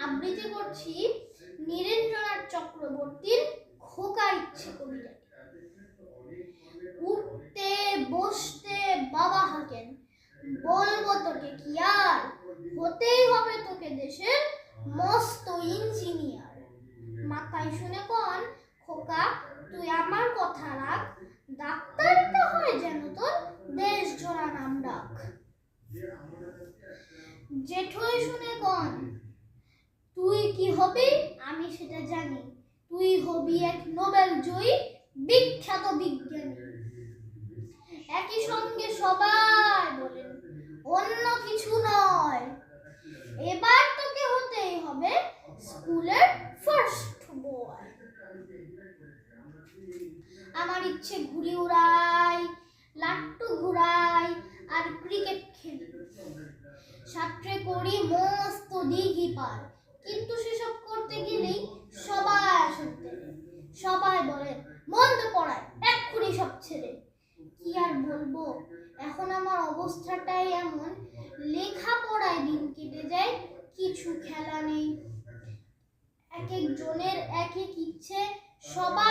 আবৃত্তি করছি নীরেন্দ্রনাথ চক্রবর্তীর খোকার ইচ্ছে কবিতা। উঠতে বসতে বাবা হাঁকেন, বলবো তোকে কি আর, হতেই হবে তোকে দেশের মস্ত ইঞ্জিনিয়ার। মাথায় শুনে কোন, খোকা তুই আমার কথা রাখ, ডাক্তারটা হয় যেন তোর দেশ জোড়া নাম ডাক। জেঠুই শুনে কোন, তুই কি হবি আমি সেটা জানি, তুই হবি এক নোবেল জয়ী বিখ্যাত বিজ্ঞানী। একই সঙ্গে সবাই বলেন, অন্য কিছু নয়, এবার তোকে হতেই হবে স্কুলের ফার্স্ট বয়। আমার ইচ্ছে ঘুড়ি উড়াই, লাট্টু ঘুরাই আর ক্রিকেট খেলি, সাঁতরে করি মস্ত দিঘি পার। কিন্তু সেসব করতে গেলেই সবাই আসতে, সবাই বলে মন্দ পড়ায়, এক্ষুনি সব ছেড়ে। কি আর বলবো, এখন আমার অবস্থাটাই এমন, লেখাপড়ায় দিন কেটে যায়, কিছু খেলা নেই। এক এক জনের এক এক ইচ্ছে, সবাই